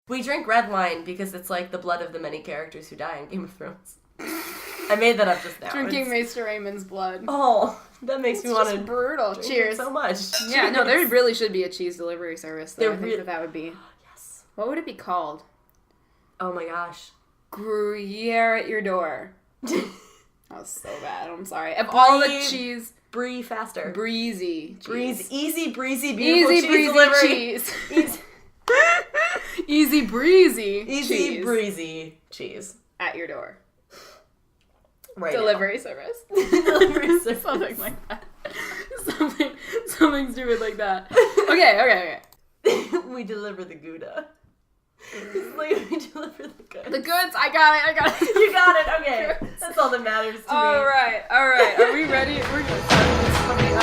We drink red wine because it's like the blood of the many characters who die in Game of Thrones. I made that up just now. Drinking Maester Aemon's blood. Oh, that makes me want to. Brutal. Cheers. So much. Yeah, Cheers. no, there really should be a cheese delivery service. Though. I think that would be. Yes. What would it be called? Oh my gosh. Gruyere at your door. That was so bad. I'm sorry. Of all the cheese. Brie faster. Breezy. Breeze. Easy breezy beautiful easy cheese breezy delivery. Cheese. Easy. Easy breezy. Easy cheese. breezy cheese. At your door. Right. Delivery service. Delivery service. Something like that. Something stupid like that. Okay. We deliver the Gouda. It's like we deliver the goods. The goods, I got it. You got it, okay. That's all that matters to me. Alright. Are we ready? We're gonna start this fucking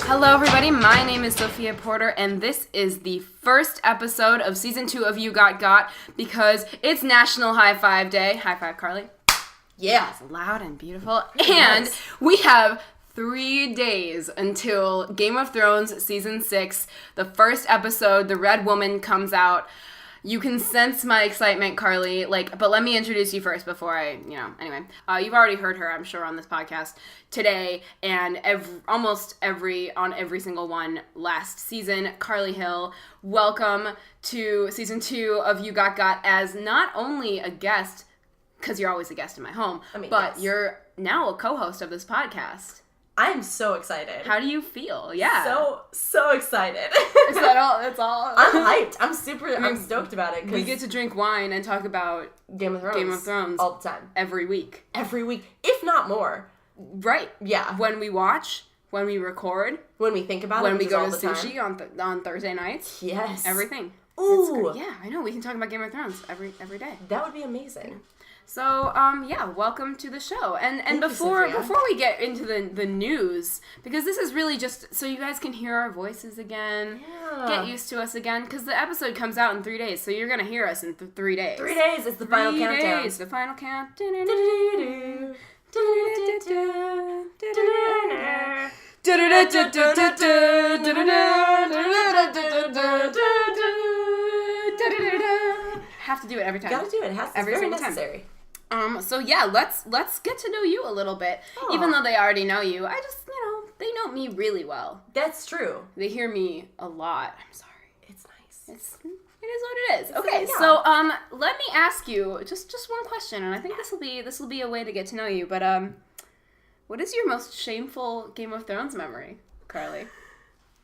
Hello everybody, my name is Sophia Porter, and this is the first episode of Season 2 of You Got, because it's National High Five Day. High five, Carly. Yeah. It's loud and beautiful. And we have 3 days until Game of Thrones Season 6, the first episode, The Red Woman, comes out. You can sense my excitement, Carly, but let me introduce you first before anyway. You've already heard her, I'm sure, on this podcast today, and almost on every single one last season. Carly Hill, welcome to Season 2 of You Got as not only a guest, because you're always a guest in my home, but yes, you're now a co-host of this podcast. I'm so excited. How do you feel? Yeah. So excited. Is that all? That's all? I'm hyped. I'm stoked about it. We get to drink wine and talk about Game of Thrones. All the time. Every week. If not more. Right. Yeah. When we watch, when we record. When we think about when it. When we go to sushi on Thursday nights. Yes. Everything. Ooh. Yeah, I know. We can talk about Game of Thrones every day. That would be amazing. So, welcome to the show. And before we get into the news, because this is really just so you guys can hear our voices again, get used to us again, because the episode comes out in 3 days, so you're going to hear us in 3 days. 3 days is the final countdown. 3 days, the final count. Have to do it every time. Gotta do it. It has to. Every single necessary. Time. So yeah, let's get to know you a little bit. Aww. Even though they already know you, I just, they know me really well. That's true. They hear me a lot. I'm sorry. It's nice. It is what it is. Okay, so let me ask you just one question, and I think this will be a way to get to know you. But what is your most shameful Game of Thrones memory, Carly?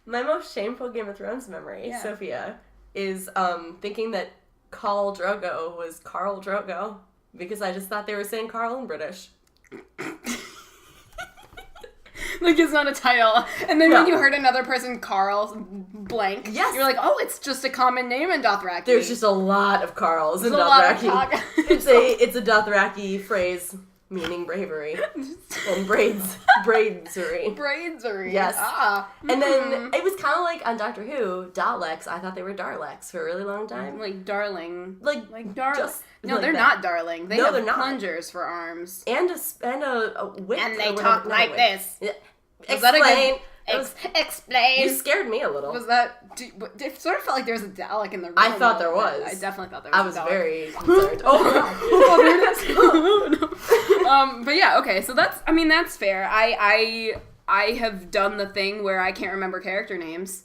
My most shameful Game of Thrones memory, Sophia, is thinking that Khal Drogo was Carl Drogo. Because I just thought they were saying Carl in British. It's not a title. And then when you heard another person, Carl blank, you're like, oh, it's just a common name in Dothraki. There's just a lot of Carls in Dothraki. It's a Dothraki phrase meaning bravery. And braidsery. Braidsery. Yes. Ah. And then it was kind of like on Doctor Who, Daleks. I thought they were Darleks for a really long time. Like darling. Like darling. No, they're not darling. They have plungers for arms. And a whip. And they talk like this. Explain. Explain. You scared me a little. Was that... It sort of felt like there was a Dalek in the room. I thought there was. I definitely thought there was I was very concerned. Oh, there it is. Oh, no. But yeah, okay. So that's fair. I have done the thing where I can't remember character names.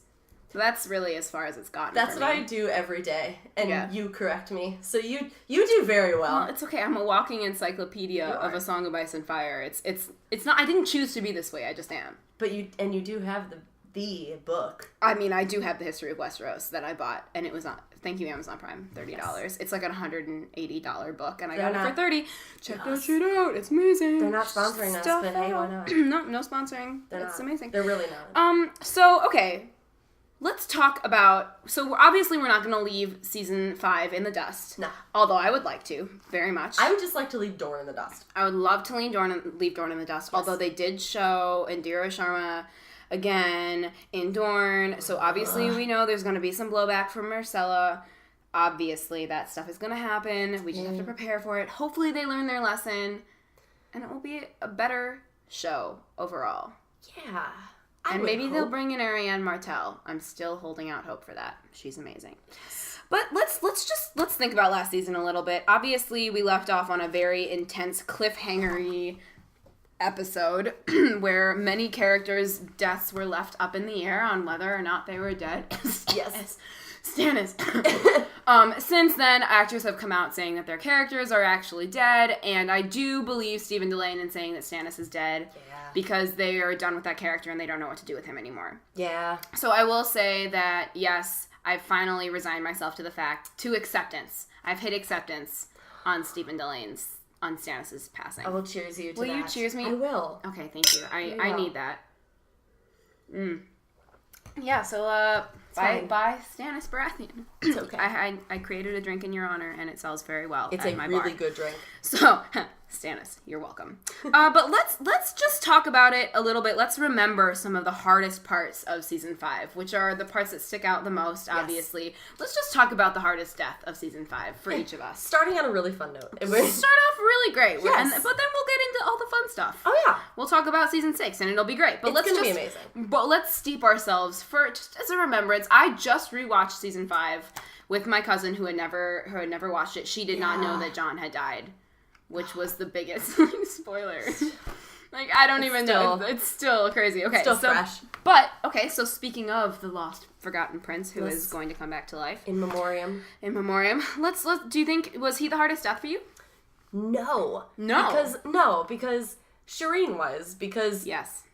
So that's really as far as it's gotten. That's what I do every day, and you correct me. So you do very well. Well, it's okay. I'm a walking encyclopedia of A Song of Ice and Fire. It's not. I didn't choose to be this way. I just am. But you do have the book. I do have the History of Westeros that I bought, and it was on. Thank you, Amazon Prime. $30. Yes. It's like a $180 book, and I got it for $30. Check that shit out. It's amazing. They're not sponsoring us, but hey, why not? No sponsoring. It's amazing. They're really not. So okay. Let's talk about... So, obviously, we're not going to leave Season 5 in the dust. Nah. Although I would like to, very much. I would just like to leave Dorne in the dust. I would love to leave Dorne in the dust. Yes. Although they did show Indira Sharma again in Dorne. So, obviously, we know there's going to be some blowback from Myrcella. Obviously, that stuff is going to happen. We just have to prepare for it. Hopefully, they learn their lesson. And it will be a better show overall. Yeah. And maybe they'll bring in Ariane Martel. I'm still holding out hope for that. She's amazing. Yes. But let's think about last season a little bit. Obviously, we left off on a very intense cliffhanger-y episode where many characters' deaths were left up in the air on whether or not they were dead. Yes. Stannis. Since then, actors have come out saying that their characters are actually dead, and I do believe Stephen Delane in saying that Stannis is dead because they are done with that character and they don't know what to do with him anymore. Yeah. So I will say that, yes, I've finally resigned myself to acceptance. I've hit acceptance on Stephen Delane's, on Stannis' passing. I will cheers you to Will that. you cheers me? I will. Okay, thank you. I need that. Yeah, so, Bye, Stannis Baratheon. It's okay. I created a drink in your honor, and it sells very well. It's at a my really bar. good drink. So, Stannis, you're welcome. But let's just talk about it a little bit. Let's remember some of the hardest parts of season 5, which are the parts that stick out the most. Obviously, let's just talk about the hardest death of season 5 for each of us. Starting on a really fun note. Start off really great, yes. But then we'll get into all the fun stuff. Oh yeah, we'll talk about season 6, and it'll be great. But it's gonna be amazing. But let's steep ourselves for just as a remembrance. I just rewatched season 5 with my cousin who had never watched it. She did not know that Jon had died, which was the biggest spoiler. Like, I don't even know. It's still crazy. Okay, still fresh. But okay, so speaking of the lost, forgotten prince who is going to come back to life in memoriam. Let's. Do you think was he the hardest death for you? No. Because Shireen was yes.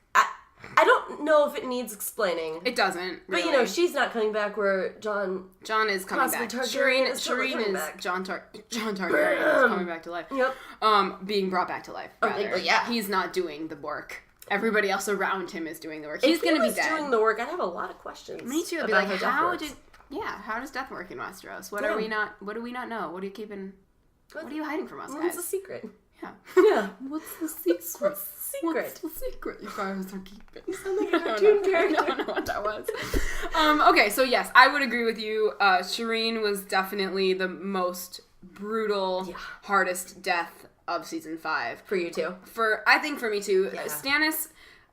I don't know if it needs explaining. It doesn't. Really. But she's not coming back where Jon is coming back. Shireen is Jon Targaryen is coming back to life. Yep. Being brought back to life. Rather. He's not doing the work. Everybody else around him is doing the work. He's going to be dead. If he was doing the work, I'd have a lot of questions. Me too. I'd be like, how does death work in Westeros? What do we not know? What are you keeping? What are you hiding from us, guys? What's the secret? Yeah. What's the secret? What's the secret you guys are keeping? You sound like a cartoon character. I don't know what that was. Okay, so yes, I would agree with you. Shireen was definitely the most brutal, hardest death of season 5. For you too. I think for me too. Yeah. Stannis,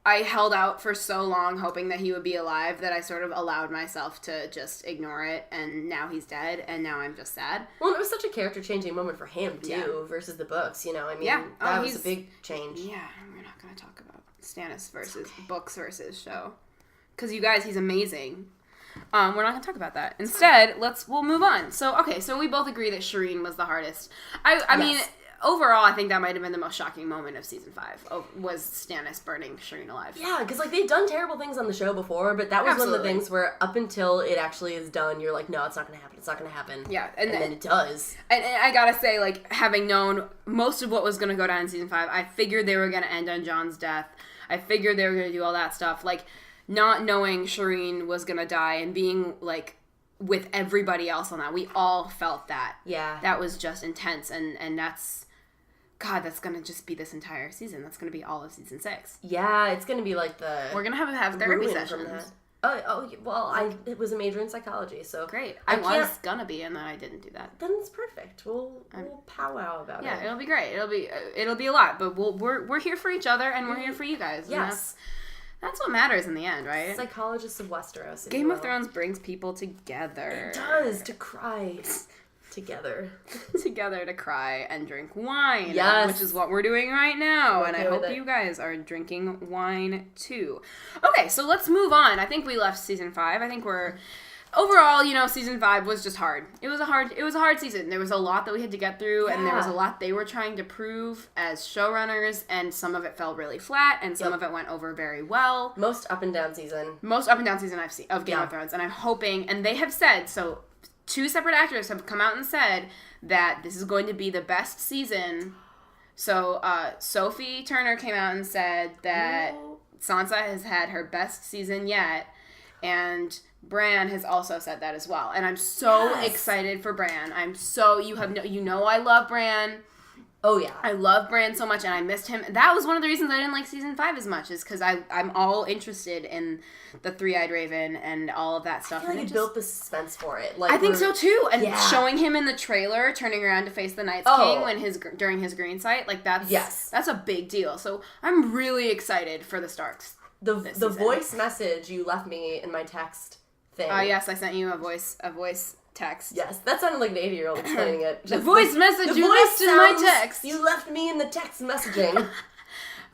I held out for so long hoping that he would be alive that I sort of allowed myself to just ignore it, and now he's dead, and now I'm just sad. Well, it was such a character-changing moment for him, too, versus the books, that was a big change. Yeah, we're not going to talk about Stannis versus books versus show. Because, you guys, he's amazing. We're not going to talk about that. Instead, we'll move on. So we both agree that Shireen was the hardest. I mean... Overall, I think that might have been the most shocking moment of season 5, was Stannis burning Shireen alive. Yeah, because, they've done terrible things on the show before, but that was one of the things where up until it actually is done, you're like, no, it's not going to happen, it's not going to happen. Yeah. And then it does. And I gotta say, having known most of what was going to go down in season 5, I figured they were going to end on Jon's death. I figured they were going to do all that stuff. Not knowing Shireen was going to die and being, with everybody else on that. We all felt that. Yeah. That was just intense, and that's... God, that's going to just be this entire season. That's going to be all of season 6. Yeah, it's going to be We're going to have therapy sessions. It was a major in psychology, so... Great. I was going to be, and then I didn't do that. Then it's perfect. We'll powwow about it. Yeah, it'll be great. It'll be a lot, but we're here for each other, and we're here for you guys. Yes. That's what matters in the end, right? Psychologists of Westeros. Game of Thrones brings people together. It does, to cry. Together to cry and drink wine. Yes. Which is what we're doing right now. Okay, and I hope you guys are drinking wine too. Okay, so let's move on. I think we left season 5. I think we're... Overall, season 5 was just hard. It was a hard season. There was a lot that we had to get through, and there was a lot they were trying to prove as showrunners, and some of it fell really flat, and some of it went over very well. Most up and down season I've seen of Game of Thrones, and I'm hoping, and they have said, so 2 separate actors have come out and said that this is going to be the best season. So, Sophie Turner came out and said that Sansa has had her best season yet, and Bran has also said that as well. And I'm so excited for Bran. I love Bran. Oh, yeah. I love Bran so much, and I missed him. That was one of the reasons I didn't like season 5 as much, is because I'm all interested in the Three-Eyed Raven and all of that stuff. I feel like it built the suspense for it. I think so, too. And showing him in the trailer, turning around to face the Night's King during his green sight, that's a big deal. So I'm really excited for the Starks. the voice message you left me in my text thing. Yes, I sent you a voice text. Yes, that sounded like an 80-year-old explaining it. The voice message you left in my text. You left me in the text messaging.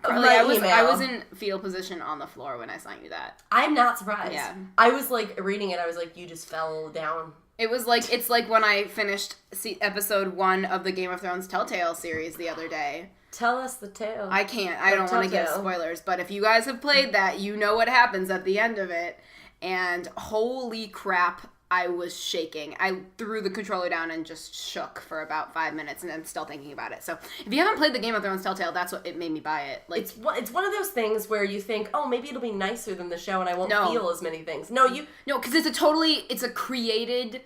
Carly, I was in fetal position on the floor when I sent you that. I'm not surprised. Yeah. I was like reading it. I was like, you just fell down. It's like when I finished episode 1 of the Game of Thrones Telltale series the other day. Tell us the tale. I can't. I don't want to give spoilers, but if you guys have played that, you know what happens at the end of it. And holy crap, I was shaking. I threw the controller down and just shook for about 5 minutes, and I'm still thinking about it. So if you haven't played the Game of Thrones Telltale, that's what it made me buy it. Like, it's one of those things where you think, oh, maybe it'll be nicer than the show, and I won't feel as many things. No, because it's a created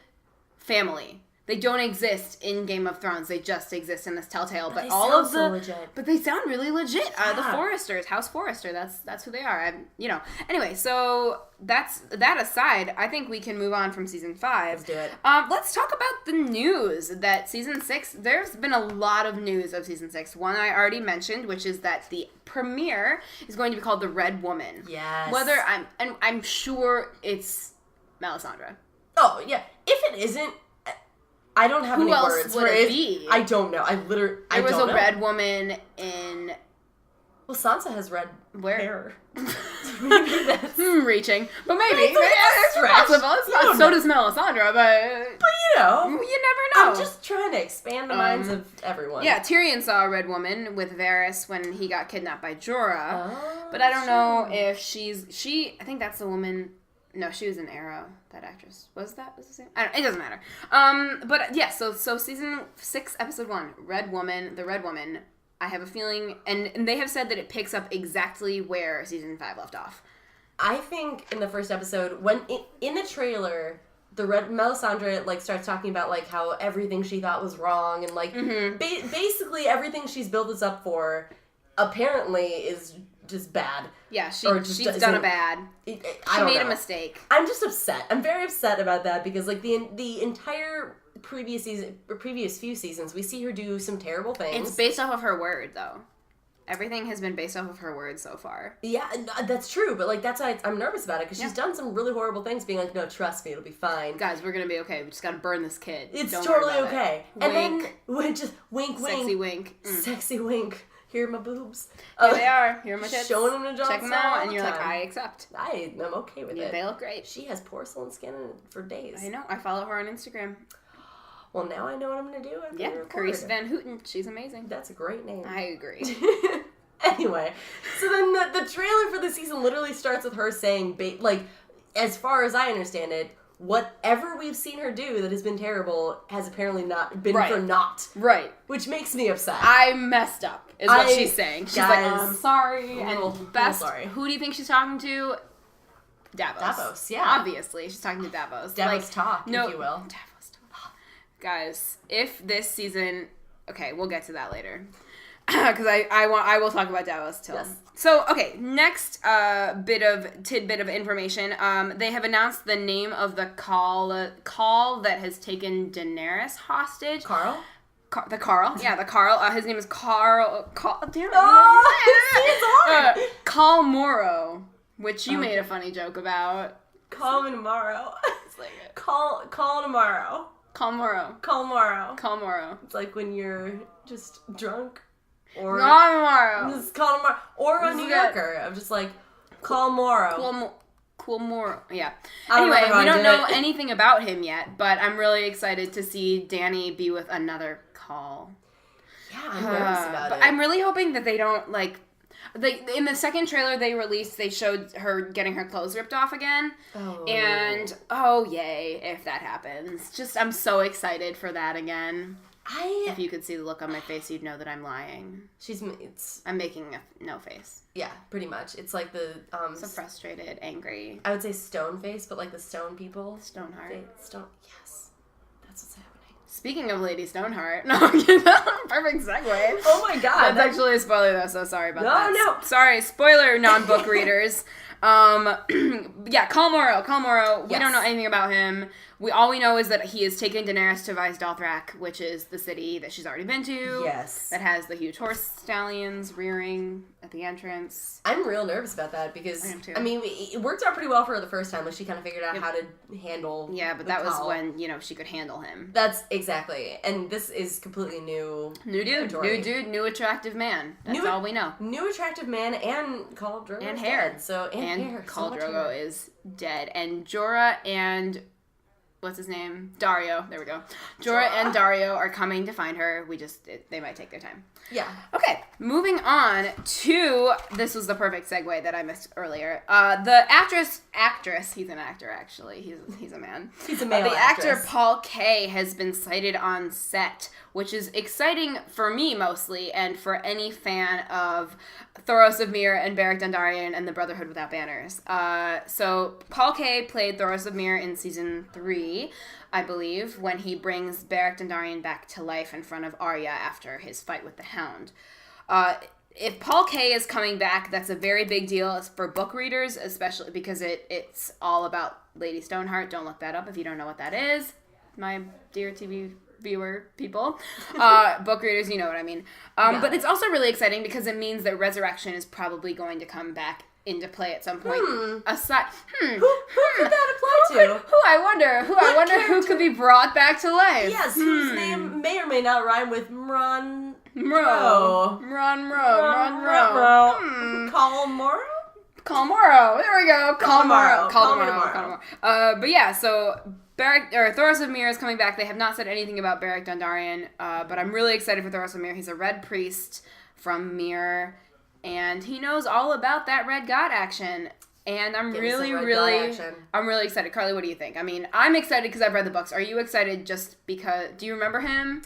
family. They don't exist in Game of Thrones. They just exist in this Telltale. But all of the, legit. But they sound really legit. Yeah. The Forresters, House Forrester. That's who they are. Anyway, so that's that aside. I think we can move on from season 5. Let's do it. Let's talk about the news that season 6. There's been a lot of news of season 6. One I already mentioned, which is that the premiere is going to be called The Red Woman. Yes. I'm sure it's Melisandre. Oh yeah. If it isn't. I don't have any words for it. Be? I don't know. There was a red woman in... Well, Sansa has red hair. Maybe that's... reaching. But maybe. It's possible. So does Melisandre, but... But you know. You never know. I'm just trying to expand the minds of everyone. Yeah, Tyrion saw a red woman with Varys when he got kidnapped by Jorah. Oh, but I don't know if I think that's the woman... No, she was in Arrow, that actress. Was the same? It doesn't matter. But yeah, so season 6, episode 1, Red Woman, the Red Woman, I have a feeling, and they have said that it picks up exactly where season 5 left off. I think in the first episode, when in the trailer, the Melisandre starts talking about how everything she thought was wrong, and basically everything she's built this up for apparently is just bad. Yeah, she's done a bad. She made a mistake. I'm just upset. I'm very upset about that because the entire previous few seasons, we see her do some terrible things. It's based off of her word, though. Everything has been based off of her word so far. Yeah, that's true, but that's why I'm nervous about it because she's done some really horrible things, being like, "No, trust me, it'll be fine, guys. We're gonna be okay. We just gotta burn this kid. It's totally okay." It. And then just wink, sexy wink, sexy wink. Here are my boobs. Here they are. Here are my tits. Showing them to Jon Check them out, and you're like, I accept. I'm okay with it. They look great. She has porcelain skin for days. I know. I follow her on Instagram. Well, now I know what I'm going to do after we record. Carice Van Houten. She's amazing. That's a great name. I agree. Anyway, so then the trailer for the season literally starts with her saying, as far as I understand it, whatever we've seen her do that has been terrible has apparently not been for naught. Right. Which makes me upset. I messed up, is what she's saying. She's like, I'm sorry. Sorry. Who do you think she's talking to? Davos, yeah. Obviously, she's talking to Davos. Davos talk, if you will. Davos talk. Guys, if this season... Okay, we'll get to that later. Because I will talk about Davos too. Yes. So, okay, next tidbit of information. They have announced the name of the call that has taken Daenerys hostage. Carl? The Carl. Yeah, the Carl. His name is Carl. Damn it. Oh, Khal Moro, which you made a funny joke about. Call me tomorrow. It's like it. Call tomorrow. Khal Moro. Call tomorrow. Khal Moro. It's like when you're just drunk. Or just call tomorrow. Or a New Yorker. I'm just like, call Moro. Cool Moro. Yeah. Anyway, we don't know anything about him yet, but I'm really excited to see Dany be with another Khal. Yeah, I'm nervous about it. I'm really hoping that they don't, in the second trailer they released, they showed her getting her clothes ripped off again. Oh. And, yay, if that happens. I'm so excited for that again. If you could see the look on my face, you'd know that I'm lying. I'm making a no face. Yeah, pretty much. It's like the... it's a frustrated, angry... I would say stone face, but like the stone people. Stoneheart. Yes. That's what's happening. Speaking of Lady Stoneheart... No, perfect segue. Oh my god. That's actually a spoiler though, so sorry about that. No. Sorry, spoiler, non-book readers. Yeah, Khal Moro. We Yes. don't know anything about him. All we know is that he has taken Daenerys to Vice Dothrak, which is the city that she's already been to. Yes. That has the huge horse stallions rearing at the entrance. I'm real nervous about that because, I am too. I mean, it worked out pretty well for her the first time. Like, she kind of figured out how to handle But that was when, she could handle him. That's exactly. And this is completely new. New dude, new attractive man. That's all we know. New attractive man and Khal Drogo And is hair. dead. So, and hair. Khal So much Drogo hair. is dead. And Jorah and... what's his name? Dario. There we go. Jorah and Dario are coming to find her. They might take their time. Yeah. Okay, moving on to, this was the perfect segue that I missed earlier. The actress, he's an actor actually, he's a man. He's a male The actress. actor Paul Kaye has been sighted on set, which is exciting for me mostly, and for any fan of Thoros of Myr and Beric Dondarrion and the Brotherhood Without Banners. So Paul Kaye played Thoros of Myr in season 3, I believe, when he brings Beric Dondarrion back to life in front of Arya after his fight with the Hound. If Paul Kaye is coming back, that's a very big deal for book readers, especially because it's all about Lady Stoneheart. Don't look that up if you don't know what that is, my dear TV viewer people. Book readers, you know what I mean. But it's also really exciting because it means that Resurrection is probably going to come back into play at some point. Aside, Who could that apply to? Who I wonder who could be brought back to life. Yes, whose name may or may not rhyme with Ron Ron Khal Moro? Khal Moro. There we go. Khal Moro. Khal Moro. But yeah, so Thoros of Myr is coming back. They have not said anything about Beric Dondarrion, but I'm really excited for Thoros of Myr. He's a red priest from Myr, and he knows all about that red god action. And I'm really excited. Carly, what do you think? I mean, I'm excited because I've read the books. Are you excited just because? Do you remember him?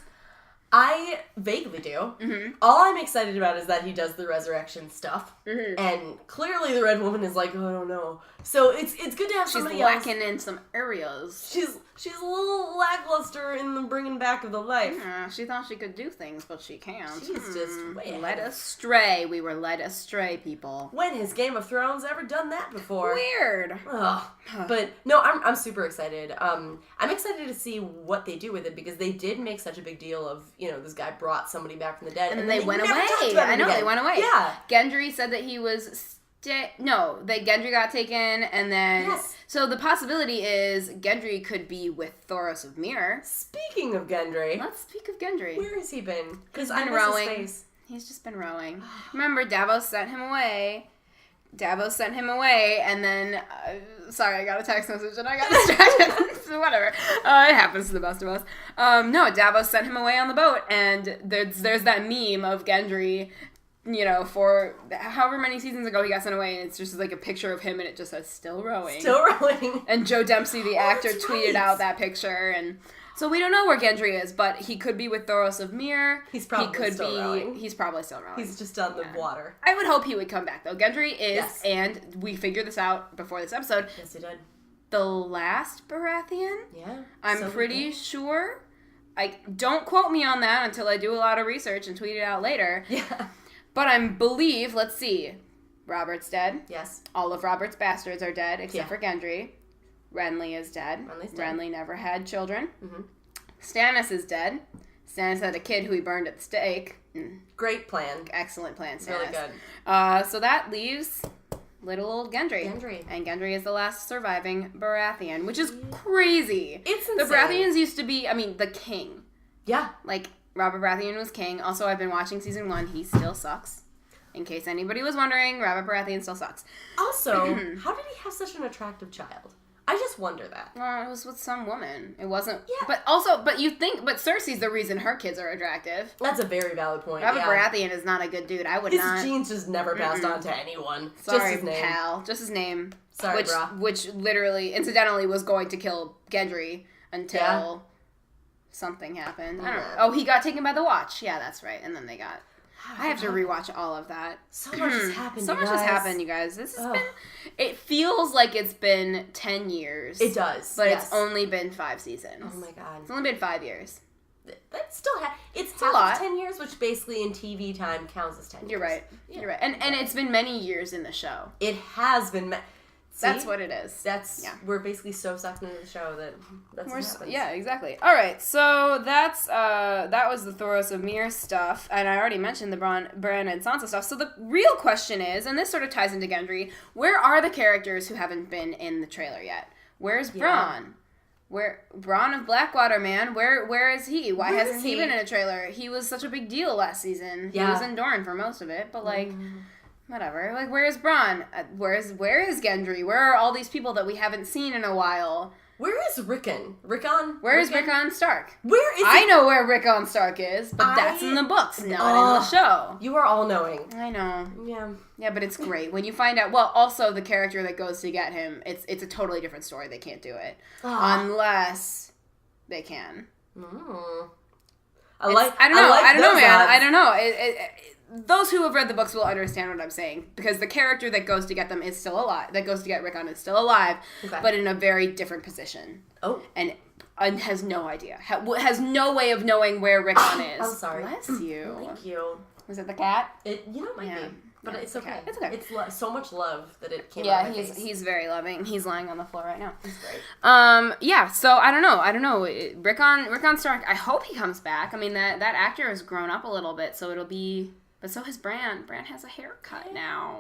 I vaguely do. Mm-hmm. All I'm excited about is that he does the resurrection stuff, and clearly the Red Woman is like, oh, I don't know. So it's good to have somebody else. She's lacking in some areas. She's a little lackluster in the bringing back of the life. She thought she could do things, but she can't. She's just way led astray. We were led astray, people. When has Game of Thrones ever done that before? Weird. Ugh. But no, I'm super excited. I'm excited to see what they do with it because they did make such a big deal of, this guy brought somebody back from the dead. And then they went away. I know, they went away. Yeah. Gendry said that he was... that Gendry got taken, and then... Yes. So the possibility is Gendry could be with Thoros of Myr. Speaking of Gendry... Let's speak of Gendry. Where has he been? He's been rowing. He's just been rowing. Remember, Davos sent him away, and then... sorry, I got a text message and I got distracted. So whatever. It happens to the best of us. No, Davos sent him away on the boat, and there's that meme of Gendry... for however many seasons ago he got sent away, and it's just like a picture of him, and it just says "still rowing." Still rowing. And Joe Dempsey, the actor, tweeted right. out that picture, and so we don't know where Gendry is, but he could be with Thoros of Myr. He's probably still rowing. He's probably still rowing. He's just on the water. I would hope he would come back though. Gendry is, yes. And we figured this out before this episode. Yes, he did. The last Baratheon. Yeah. I'm pretty sure. Don't quote me on that until I do a lot of research and tweet it out later. Yeah. But I believe, let's see, Robert's dead. Yes. All of Robert's bastards are dead, except for Gendry. Renly is dead. Renly's dead. Renly never had children. Mm-hmm. Stannis is dead. Stannis had a kid who he burned at the stake. Great plan. Excellent plan, Stannis. Really good. So that leaves little old Gendry. And Gendry is the last surviving Baratheon, which is crazy. It's insane. The Baratheons used to be, the king. Yeah. Robert Baratheon was king. Also, I've been watching season 1. He still sucks. In case anybody was wondering, Robert Baratheon still sucks. Also, how did he have such an attractive child? I just wonder that. Well, it was with some woman. It wasn't... Yeah. But Cersei's the reason her kids are attractive. That's a very valid point, Robert Baratheon is not a good dude. I would not... His genes just never passed on to anyone. Sorry, just his name. pal. Just his name. Sorry, which literally, incidentally, was going to kill Gendry until... Yeah. Something happened. I don't know. Oh, he got taken by the Watch. Yeah, that's right. And then they got... I have to rewatch all of that. So much has happened, So much has happened, you guys. This has been... It feels like it's been 10 years. It does. But it's only been 5 seasons. Oh my god. It's only been 5 years. That still it's a lot. Half of 10 years, which basically in TV time counts as 10 years. You're right. Yeah. You're right. And it's been many years in the show. It has been. That's what it is. We're basically so sucked into the show that's what happens. Yeah, exactly. All right, so that was the Thoros of Mir stuff, and I already mentioned the Bran and Sansa stuff. So the real question is, and this sort of ties into Gendry, where are the characters who haven't been in the trailer yet? Where's Bronn? Where Bronn of Blackwater, man? Where is he? Why hasn't he been in a trailer? He was such a big deal last season. He was in Dorne for most of it, but like. Whatever. Like, where is Bronn? Where is Gendry? Where are all these people that we haven't seen in a while? Where is Rickon? Rickon? Where is Rickon Stark? Where is I know where Rickon Stark is, but that's in the books, not in the show. You are all knowing. I know. Yeah. Yeah, but it's great. When you find out, well, also the character that goes to get him, it's a totally different story. They can't do it. Unless they can. I don't know, man. I don't know. Those who have read the books will understand what I'm saying, because the character that goes to get them is still alive. That goes to get Rickon is still alive, but in a very different position. Oh. And has no idea. Has no way of knowing where Rickon is. I'm sorry. Bless you. Thank you. Was it the cat? It might be. But it's okay. It's okay. It's so much love that it came out of my face. He's very loving. He's lying on the floor right now. He's great. So I don't know. Rickon Stark, I hope he comes back. I mean, that actor has grown up a little bit, so it'll be... But so has Bran. Bran has a haircut now.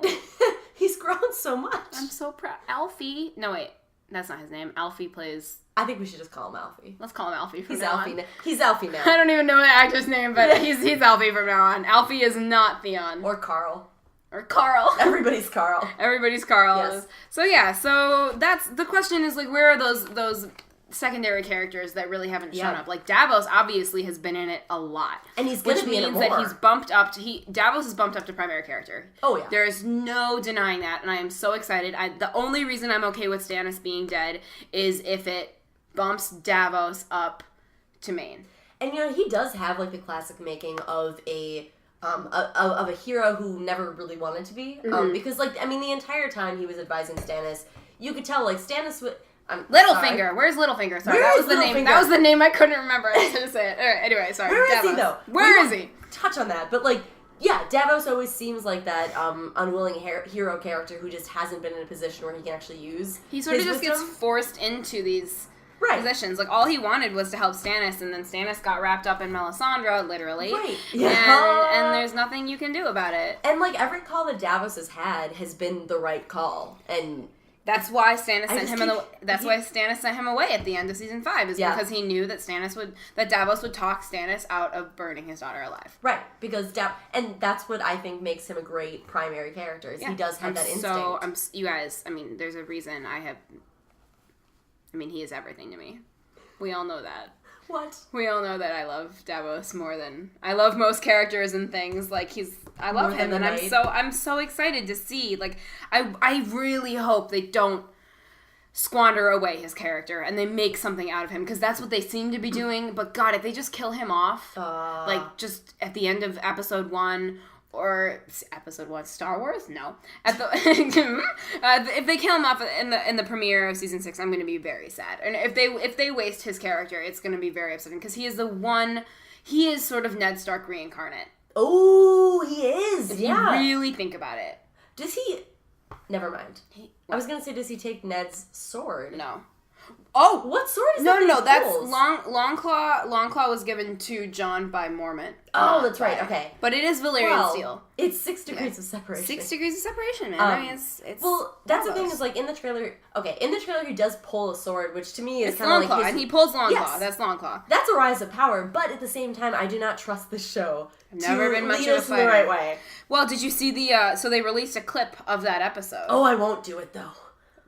He's grown so much. I'm so proud. Alfie. No, wait. That's not his name. Alfie plays... I think we should just call him Alfie. Let's call him Alfie from He's now Alfie on. He's Alfie now. I don't even know the actor's name, but he's Alfie from now on. Alfie is not Theon. Or Carl. Or Carl. Everybody's Carl. Everybody's Carl. Yes. So that's... The question is, like, where are those secondary characters that really haven't shown up? Like, Davos obviously has been in it a lot. And he's going to be in it more. Which means that he's bumped up to... Davos is bumped up to primary character. Oh, yeah. There is no denying that, and I am so excited. The only reason I'm okay with Stannis being dead is if it bumps Davos up to main. And, he does have, like, the classic making of a hero who never really wanted to be. Because, like, I mean, the entire time he was advising Stannis, you could tell, like, Stannis would... Littlefinger. Where's Littlefinger? Sorry, that was the name. That was the name I couldn't remember. I was going to say it. All right, anyway, sorry. Where Davos. is he, though? Where is he? Touch on that. But, like, yeah, Davos always seems like that unwilling hero character who just hasn't been in a position where he can actually use He sort of just wisdom. gets forced into these... Right. positions. Like, all he wanted was to help Stannis, and then Stannis got wrapped up in Melisandre, literally. Right. Yeah. And there's nothing you can do about it. And, like, every call that Davos has had has been the right call. And that's why Stannis sent him why Stannis sent him away at the end of season 5, is because he knew that Davos would talk Stannis out of burning his daughter alive. Right. Because and that's what I think makes him a great primary character, is he does have that instinct. You guys, I mean, there's a reason he is everything to me. We all know that. What? We all know that I love Davos more than I love most characters and things. Like, I love him, and I'm so excited to see. Like, I really hope they don't squander away his character and they make something out of him, because that's what they seem to be doing. But God, if they just kill him off, like just at the end of episode 1. Or episode 1, Star Wars? No. If they kill him off in the premiere of season 6, I'm going to be very sad. And if they waste his character, it's going to be very upsetting, because he is sort of Ned Stark reincarnate. Oh, he is. If you really think about it. Does he? Never mind. I was going to say, does he take Ned's sword? No. Oh, what sword is that? No. That's Longclaw. Longclaw was given to Jon by Mormont. Oh, that's right. Okay, but it is Valyrian steel. It's 6 degrees of separation. 6 degrees of separation, man. I mean, it's well, that's the thing is, like, in the trailer. Okay, in the trailer he does pull a sword, which to me is kind of like and he pulls Longclaw. Yes. That's Longclaw. That's a rise of power, but at the same time, I do not trust this show. Never been much of a fighter. The right way. Well, did you see the? So they released a clip of that episode. Oh, I won't do it though.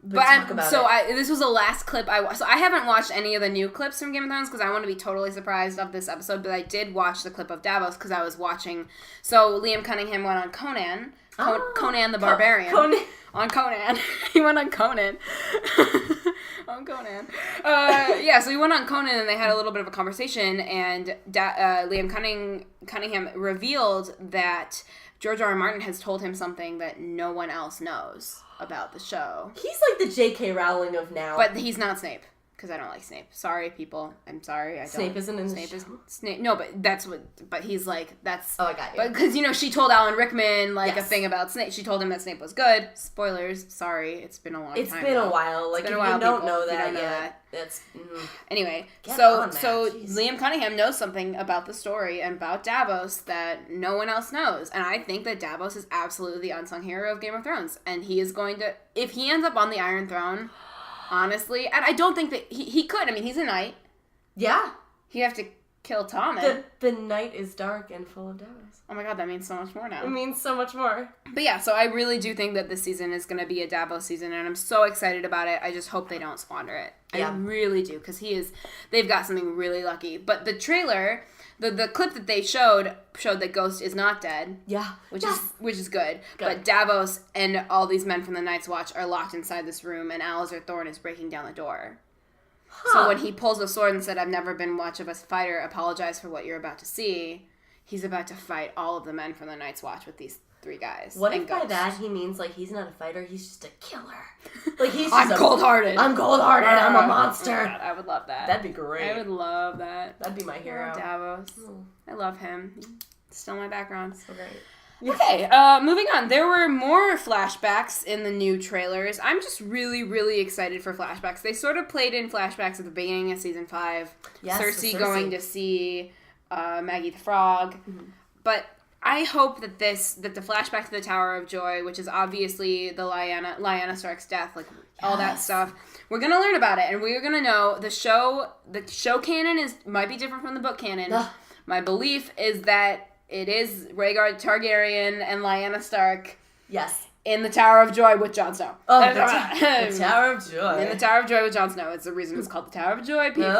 This was the last clip I watched. So I haven't watched any of the new clips from Game of Thrones, because I want to be totally surprised of this episode, but I did watch the clip of Davos because I was watching. So Liam Cunningham went on Conan. Conan the Barbarian. On Conan. He went on Conan. On Conan. So he went on Conan, and they had a little bit of a conversation, and Liam Cunningham revealed that George R. R. Martin has told him something that no one else knows about the show. He's like the J.K. Rowling of now. But he's not Snape. because I don't like Snape. Sorry, people. I'm sorry. I don't. Snape isn't in the Snape show? is Snape. No, but that's what. But he's like that's. Oh, I got you. But because she told Alan Rickman a Yes. thing about Snape. She told him that Snape was good. Spoilers. Sorry, it's been a long time. It's been a while. Like, if you don't know that yet, that's... Anyway, Get so on that, jeez. Liam Cunningham knows something about the story and about Davos that no one else knows. And I think that Davos is absolutely the unsung hero of Game of Thrones. And he is going to... If he ends up on the Iron Throne, honestly... And I don't think that... He could. I mean, he's a knight. Yeah. He'd have to kill Tommen. The night is dark and full of Davos. Oh my god, that means so much more now. It means so much more. But yeah, so I really do think that this season is going to be a Davos season, and I'm so excited about it. I just hope they don't squander it. Yeah. I really do, because they've got something really lucky. But the trailer, the clip that they showed that Ghost is not dead. Yeah. Which is good. But Davos and all these men from the Night's Watch are locked inside this room, and Alistair Thorne is breaking down the door. So when he pulls the sword and said, "I've never been much of a fighter, apologize for what you're about to see," he's about to fight all of the men from the Night's Watch with these 3 guys. What and if by Ghost. that he means, like, he's not a fighter, he's just a killer? Like, he's just I'm cold-hearted. I'm cold-hearted, I'm a monster. Oh my God, I would love that. That'd be great. I would love that. That'd be my hero. I love Davos. Oh. I love him. Still my background. So great. Okay, moving on. There were more flashbacks in the new trailers. I'm just really, really excited for flashbacks. They sort of played in flashbacks at the beginning of season 5. Yes, Cersei going to see Maggie the Frog. Mm-hmm. But I hope that the flashback to the Tower of Joy, which is obviously the Lyanna Stark's death, like all that stuff, we're gonna learn about it, and we're gonna know the show canon might be different from the book canon. Ugh. My belief is that it is Rhaegar Targaryen and Lyanna Stark. Yes. In the Tower of Joy with Jon Snow. Oh, the Tower of Joy. In the Tower of Joy with Jon Snow. It's the reason it's called the Tower of Joy, people.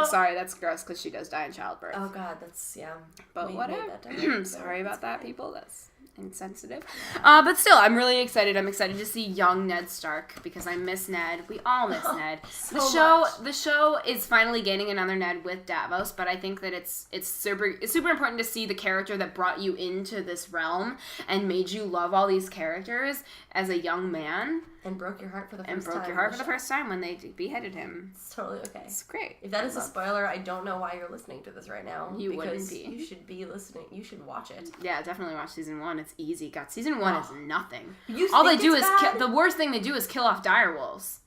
Sorry, that's gross because she does die in childbirth. Oh, God, that's, yeah. But whatever. Sorry about that, people. That's insensitive. But still, I'm really excited. I'm excited to see young Ned Stark because I miss Ned. We all miss Ned. The show is finally gaining another Ned with Davos, but I think that it's super important to see the character that brought you into this realm and made you love all these characters as a young man. And broke your heart for the first time. And broke your heart for the first time when they beheaded him. It's totally okay. It's great. If that is a spoiler, I don't know why you're listening to this right now. You wouldn't be. You should be listening. You should watch it. Yeah, definitely watch season 1. It's easy. God, season 1 is nothing. The worst thing they do is kill off direwolves.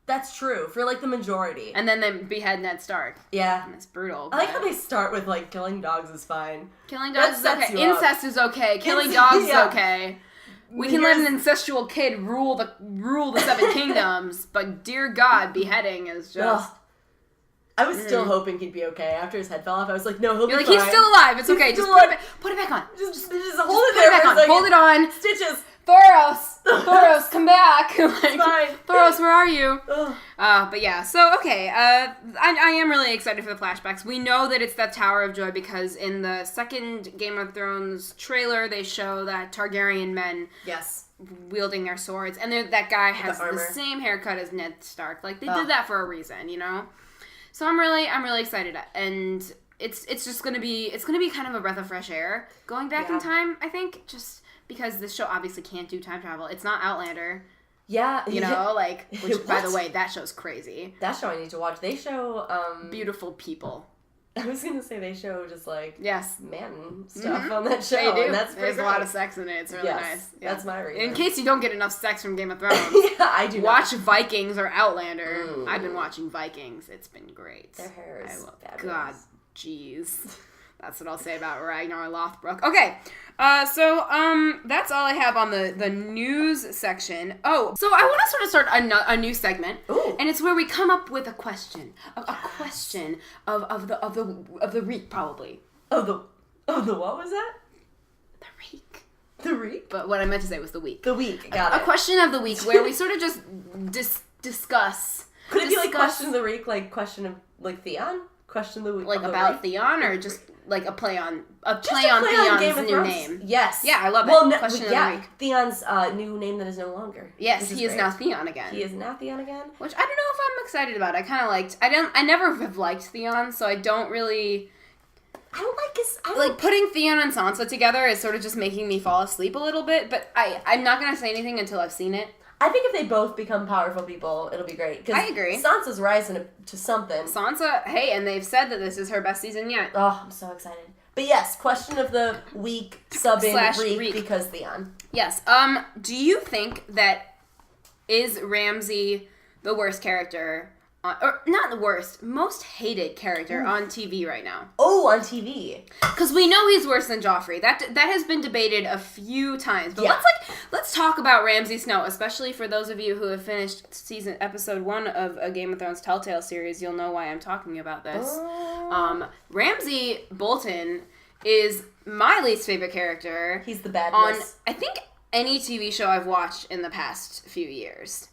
That's true, for, like, the majority. And then they behead Ned Stark. Yeah. And it's brutal. I like how they start with, like, killing dogs is fine. Killing dogs is okay. Incest is okay. Killing dogs is okay. We can let an incestual kid rule the 7 kingdoms, but dear God, beheading is just... I was still hoping he'd be okay. After his head fell off, I was like, no, he'll be fine. He's still alive. It's okay. Just put it back on. Just hold it there for a second. Hold it on. Stitches. Thoros, come back. It's fine. Thoros, where are you? But yeah, so, okay. I am really excited for the flashbacks. We know that it's that Tower of Joy because in the second Game of Thrones trailer, they show that Targaryen men wielding their swords. And that guy has the same haircut as Ned Stark. Like, they did that for a reason, you know? So I'm really excited. And it's just going to be kind of a breath of fresh air going back in time, I think, just... Because this show obviously can't do time travel. It's not Outlander. Yeah. You know, like, which, by the way, that show's crazy. That show I need to watch. They show, beautiful people. I was going to say they show just, like, man stuff on that show. They do. And that's There's a lot of sex in it. It's really nice. Yeah. That's my reason. In case you don't get enough sex from Game of Thrones. I do watch Vikings or Outlander. Ooh. I've been watching Vikings. It's been great. Their hair is fabulous. God, jeez. That's what I'll say about Ragnar Lothbrok. Okay, so that's all I have on the news section. Oh, so I want to sort of start a new segment, and it's where we come up with a question, a question of the week, probably. Of the what was that? The week. The week. But what I meant to say was the week. The week. Got it. A question of the week where we sort of just discuss. Could it be like question of the week, like question of like Theon? Question of the week, like about Theon, or just like a play on Theon's new name. Yes. Yeah, I love it. Well, question of the week. Theon's new name that is no longer. Yes, he is now Theon again. He is now Theon again. Which I don't know if I'm excited about. I kind of liked. I never have liked Theon, so I don't really. I don't like his. Like putting Theon and Sansa together is sort of just making me fall asleep a little bit. But I'm not gonna say anything until I've seen it. I think if they both become powerful people, it'll be great. I agree. Sansa's rising to something. Sansa, hey, and they've said that this is her best season yet. Oh, I'm so excited. But yes, question of the week, Reek because Theon. Yes. Do you think that is Ramsay the worst character, or not the worst, most hated character on TV right now? Oh, on TV. Because we know he's worse than Joffrey. That has been debated a few times. But let's talk about Ramsay Snow, especially for those of you who have finished episode 1 of a Game of Thrones Telltale series. You'll know why I'm talking about this. Ramsay Bolton is my least favorite character. He's the bad on, I think, any TV show I've watched in the past few years.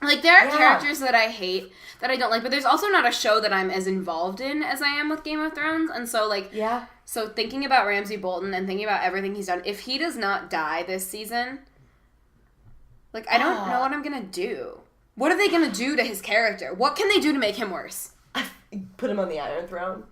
Like, there are characters that I hate, that I don't like, but there's also not a show that I'm as involved in as I am with Game of Thrones, and so, like, so thinking about Ramsay Bolton and thinking about everything he's done, if he does not die this season, like, I don't know what I'm gonna do. What are they gonna do to his character? What can they do to make him worse? Put him on the Iron Throne.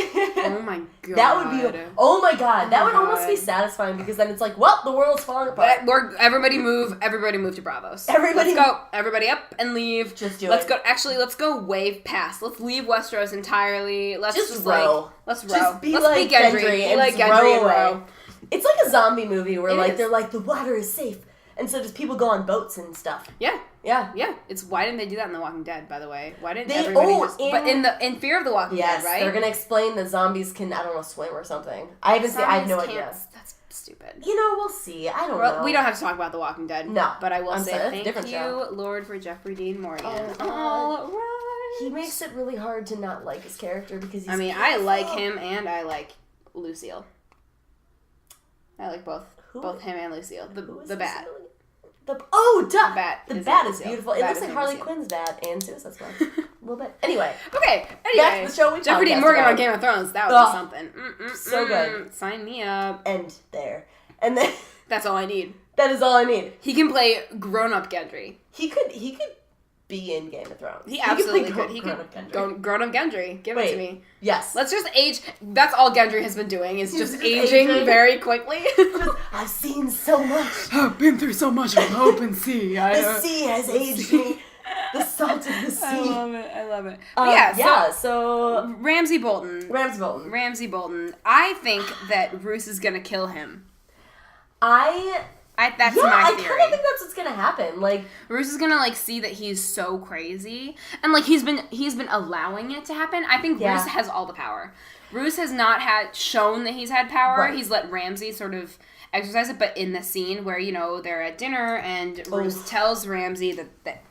Oh my god. That would be, oh my god, that would almost be satisfying, because then it's like, well, the world's falling apart. Everybody move to Bravos. Everybody go. Everybody up and leave. Just do let's go. Actually, let's go wave past. Let's leave Westeros entirely. Let's just row. Let's row. Just be let's like be Gendry. Gendry Be like Gendry and row. It's like a zombie movie where they're like, the water is safe. And so just people go on boats and stuff. Yeah. Yeah. Yeah. It's why didn't they do that in The Walking Dead, by the way? Why didn't everybody but in Fear of the Walking Dead, right? They're gonna explain that zombies can, I don't know, swim or something. I have no idea. That's stupid. You know, we'll see. I don't know. We don't have to talk about The Walking Dead. No. But I will say thank you, show. Lord, for Jeffrey Dean Morgan. Oh, right. He makes it really hard to not like his character because he's beautiful. I like him and I like Lucille. I like both. Who? Both him and Lucille. The bat. The bat is beautiful. It looks like Harley Quinn's bat and Suicide Squad. A little bit. Anyway. Okay. Back to the show we Jeffrey Dean Morgan on Game of Thrones. That would be something. So good. Sign me up. And there. And then. That's all I need. That is all I need. He can play grown-up Gendry. He could be in Game of Thrones. He absolutely could. He could grown-up Gendry. Give it to me. Yes. Let's just age. That's all Gendry has been doing is just aging very quickly. I've seen so much. I've been through so much of open sea. The sea has aged me. The salt of the sea. I love it. So Ramsay Bolton. I think that Roose is gonna kill him. That's my theory. I kind of think that's what's gonna happen. Like, Roose is gonna see that he's so crazy, and he's been allowing it to happen. I think Roose has all the power. Roose has not shown that he's had power. Right. He's let Ramsay sort of exercise it, but in the scene where they're at dinner and Roose tells Ramsay that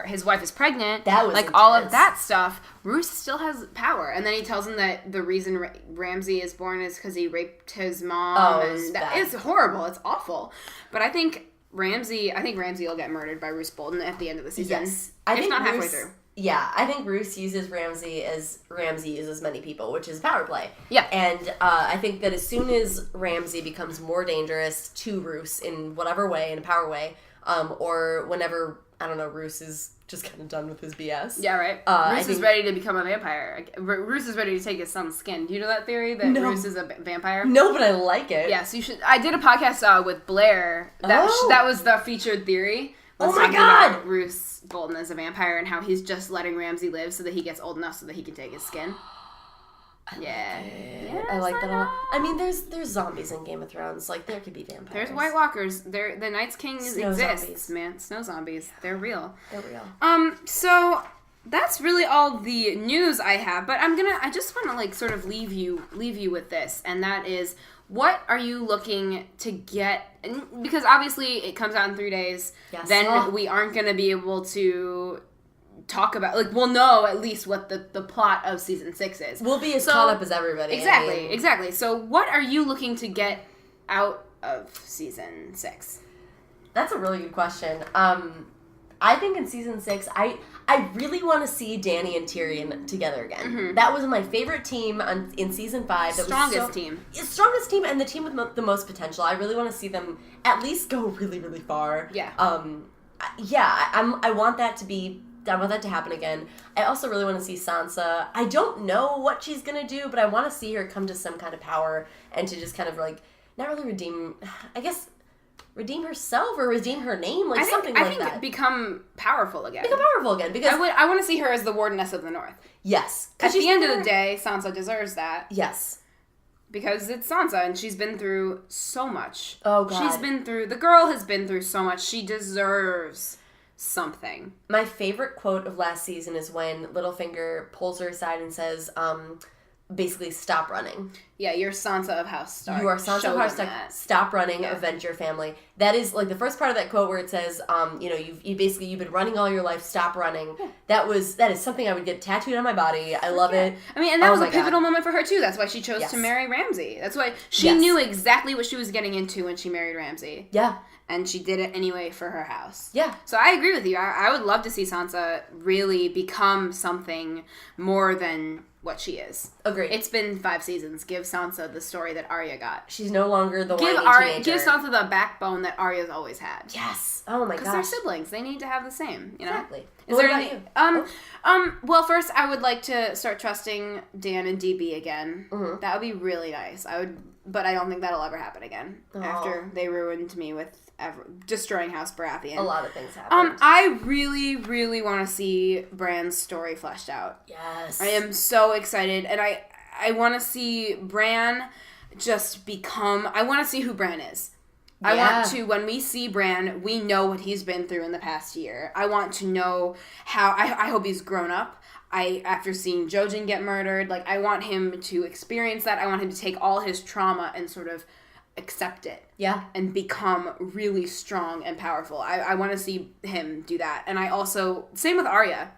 his wife is pregnant, that was all of that stuff, Roose still has power. And then he tells him that the reason Ramsay is born is because he raped his mom. It's horrible. It's awful. But I think Ramsay will get murdered by Roose Bolton at the end of the season. Yes. If not halfway through. Yeah, I think Roose uses Ramsay as Ramsay uses many people, which is power play. Yeah. And I think that as soon as Ramsay becomes more dangerous to Roose in whatever way, in a power way, or whenever, I don't know, Roose is just kind of done with his BS. Yeah, right. Roose is ready to become a vampire. Roose is ready to take his son's skin. Do you know that theory that Roose is a vampire? No, but I like it. Yes, you should. I did a podcast with Blair. That was the featured theory. Oh my god! About Roose Bolton as a vampire and how he's just letting Ramsay live so that he gets old enough so that he can take his skin. I like that a lot. I mean, there's zombies in Game of Thrones. Like, there could be vampires. There's White Walkers. The Night's King exists, zombies. man. Snow zombies. They're real. So that's really all the news I have. But I just want to sort of leave you with this, and that is, what are you looking to get? Because obviously it comes out in 3 days. Yes. Then we aren't going to be able to talk about, we'll know at least what the plot of season 6 is. We'll be as caught up as everybody. Exactly. So what are you looking to get out of season 6? That's a really good question. I think in season 6, I really want to see Dany and Tyrion together again. Mm-hmm. That was my favorite team in season 5. Strongest team, and the team with the most potential. I really want to see them at least go really, really far. Yeah. I want that to happen again. I also really want to see Sansa. I don't know what she's going to do, but I want to see her come to some kind of power and to just kind of not really redeem, I guess, redeem herself or redeem her name, like something like that. Become powerful again. Because I want to see her as the Wardeness of the North. Yes. At the end of the day, Sansa deserves that. Yes. Because it's Sansa, and she's been through so much. Oh, God. The girl has been through so much. She deserves something. My favorite quote of last season is when Littlefinger pulls her aside and says, basically, stop running. Yeah, you're Sansa of House Stark. You are Sansa of House Stark. Stop running, avenge your family. That is, like, the first part of that quote where it says, you've been running all your life, stop running. Yeah. That is something I would get tattooed on my body. I love it. I mean, and that was a pivotal moment for her, too. That's why she chose to marry Ramsay. That's why she knew exactly what she was getting into when she married Ramsay. Yeah. And she did it anyway for her house. Yeah. So I agree with you. I would love to see Sansa really become something more than what she is. Agreed. It's been 5 seasons. Give Sansa the story that Arya got. She's no longer the whiny teenager. Give Sansa the backbone that Arya's always had. Yes. Oh my gosh. Because they're siblings. They need to have the same, you know? Exactly. What about you? Well, first, I would like to start trusting Dan and DB again. Mm-hmm. That would be really nice. But I don't think that'll ever happen again. After they ruined me with destroying House Baratheon. A lot of things happened. I really, really want to see Bran's story fleshed out. Yes. I am so excited, and I want to see Bran just become... I want to see who Bran is. Yeah. I want to, when we see Bran, we know what he's been through in the past year. I want to know how... I hope he's grown up. After seeing Jojen get murdered, like, I want him to experience that. I want him to take all his trauma and sort of accept it. Yeah. And become really strong and powerful. I want to see him do that. And I also... Same with Arya.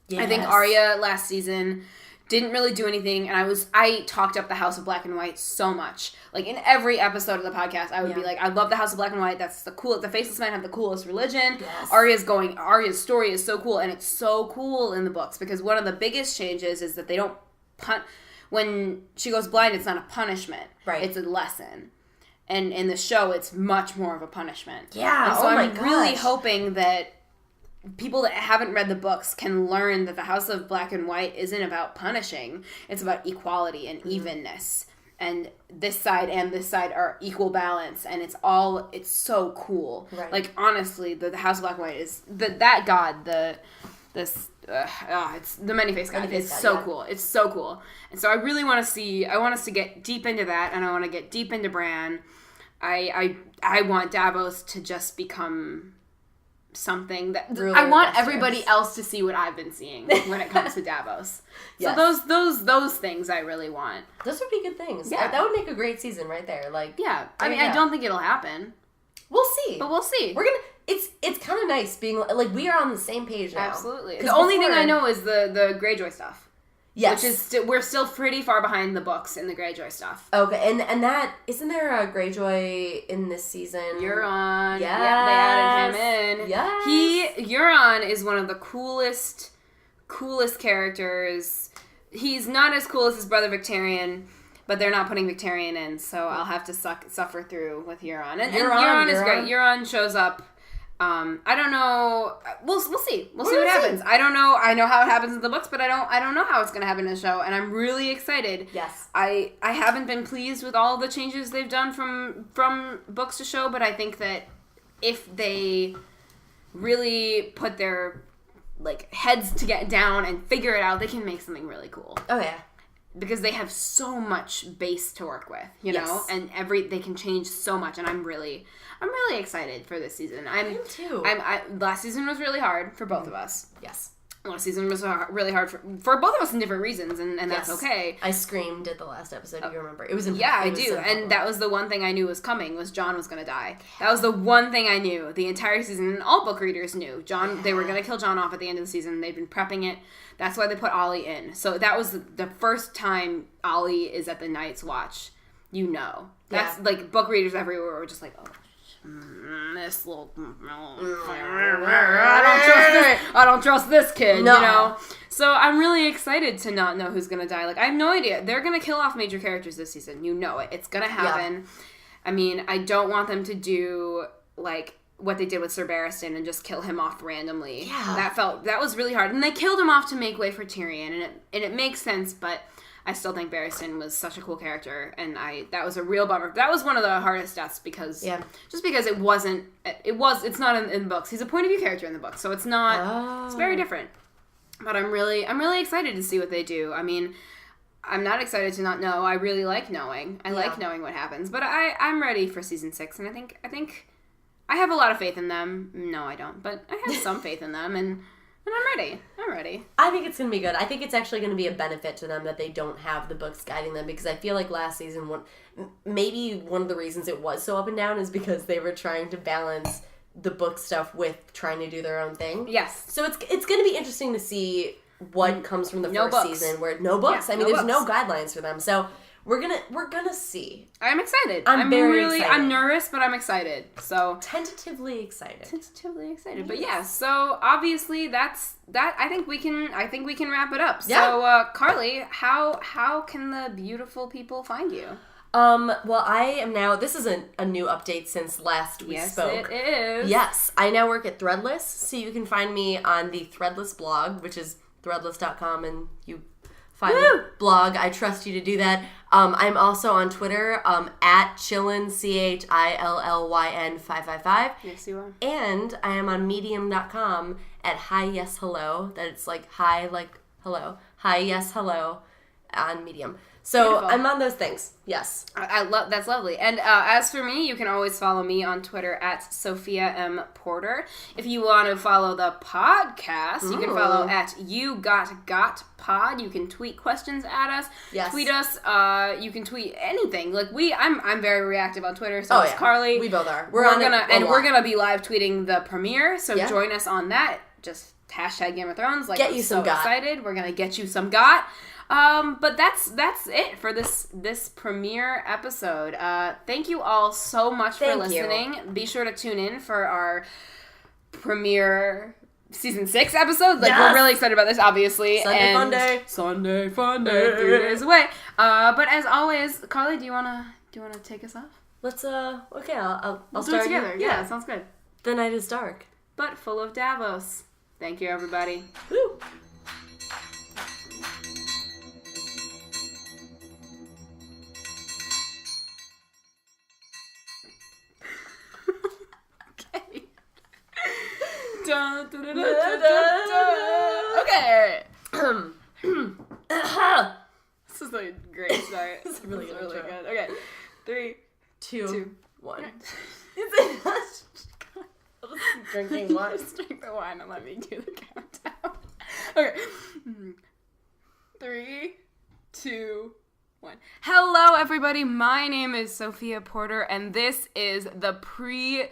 Yes. I think Arya last season didn't really do anything, and I talked up the House of Black and White so much. Like, in every episode of the podcast, I would be like, I love the House of Black and White. That's the Faceless Men have the coolest religion. Yes. Arya's story is so cool, and it's so cool in the books, because one of the biggest changes is that they don't when she goes blind, it's not a punishment. Right. It's a lesson. And in the show, it's much more of a punishment. Yeah, and so I'm really hoping that people that haven't read the books can learn that the House of Black and White isn't about punishing. It's about equality and evenness. And this side and this side are equal balance. And it's so cool. Right. Like, honestly, the House of Black and White is... that god, it's the many-faced god. It's so cool. It's so cool. And so I really want us to get deep into that. And I want to get deep into Bran. I want Davos to just become... something that really I want everybody else to see what I've been seeing when it comes to Davos. Yes. So those things I really want. Those would be good things. Yeah, that would make a great season right there. Like, yeah, I mean, I don't think it'll happen. We'll see, but we'll see. We're gonna. It's kind of nice being like we are on the same page now. Absolutely. The only thing I know is the Greyjoy stuff. Yes. Which is we're still pretty far behind the books in the Greyjoy stuff. Okay, and that isn't there a Greyjoy in this season? Euron. Yes. Yeah, they added him in. Yes. Euron is one of the coolest characters. He's not as cool as his brother Victarion, but they're not putting Victarion in, so I'll have to suffer through with Euron. And Euron is great. Euron shows up. I don't know. We'll see. We'll see what happens. I don't know. I know how it happens in the books, but I don't know how it's going to happen in the show, and I'm really excited. Yes. I haven't been pleased with all the changes they've done from books to show, but I think that if they really put their heads to get down and figure it out, they can make something really cool. Oh yeah. Because they have so much base to work with, you know, and they can change so much, and I'm really excited for this season. I am too. Last season was really hard for both of us. Yes. Last season was really hard for both of us in different reasons, and that's okay. I screamed at the last episode, if you remember. It was I do, and that was the one thing I knew was coming, was Jon was going to die. That was the one thing I knew the entire season, and all book readers knew. They were going to kill Jon off at the end of the season. They've been prepping it. That's why they put Ollie in. So that was the first time Ollie is at the Night's Watch. You know. That's, book readers everywhere were just like, oh, this little... I don't trust this kid, no. You know? So I'm really excited to not know who's going to die. I have no idea. They're going to kill off major characters this season. You know it. It's going to happen. Yeah. I mean, I don't want them to do, what they did with Ser Barristan and just kill him off randomly. Yeah. That was really hard. And they killed him off to make way for Tyrion, and it makes sense, but I still think Barristan was such a cool character, and that was a real bummer. That was one of the hardest deaths because it's not in the books. He's a point of view character in the book, so it's not. It's very different. But I'm really excited to see what they do. I mean, I'm not excited to not know. I really like knowing. I like knowing what happens. But I'm ready for season 6, and I think I have a lot of faith in them. No, I don't, but I have some faith in them, and I'm ready. I think it's going to be good. I think it's actually going to be a benefit to them that they don't have the books guiding them, because I feel like last season, maybe one of the reasons it was so up and down is because they were trying to balance the book stuff with trying to do their own thing. Yes. So it's going to be interesting to see what comes from the first books. season where no books. Yeah, I mean, no there's books. no guidelines for them. So we're gonna see. I'm excited. I'm very excited. I'm nervous, but I'm excited. So tentatively excited. But yeah, so obviously that's that. I think we can wrap it up. Yeah. So Carly, how can the beautiful people find you? Well, I am now, this is a new update since last we spoke. Yes, it is. Yes, I now work at Threadless, so you can find me on the Threadless blog, which is threadless.com, and you find the blog. I trust you to do that. I'm also on Twitter, at Chillin, CHILLYN 555. Yes, you are. And I am on medium.com at Hi Yes Hello. That it's like hi, like hello. Hi Yes Hello on Medium. So Beautiful. I'm on those things. Yes. I love that's lovely. And as for me, you can always follow me on Twitter at Sophia M. Porter. If you want to follow the podcast, you can follow at You Got Pod. You can tweet questions at us. Yes. Tweet us. You can tweet anything. Like I'm very reactive on Twitter. So is Carly. We both are. We're gonna be live tweeting the premiere. So join us on that. Just hashtag Game of Thrones. Like, get you some got. Excited. We're gonna get you some got. But that's it for this premiere episode. Thank you all so much for listening. Be sure to tune in for our premiere season 6 episode. Like, we're really excited about this, obviously. Sunday fun day, 3 days away. But as always, Carly, do you wanna take us off? Let's okay, I'll do start it together. You. Yeah, sounds good. The night is dark, but full of Davos. Thank you, everybody. Woo. Dun, dun, dun, dun, dun, dun, dun. Okay. This is a great start. This is really good. Okay. 3, 2, 1. Drinking wine. Just drink the wine and let me do the countdown. Okay. 3, 2, 1. Hello, everybody. My name is Sophia Porter, and this is the pre-episode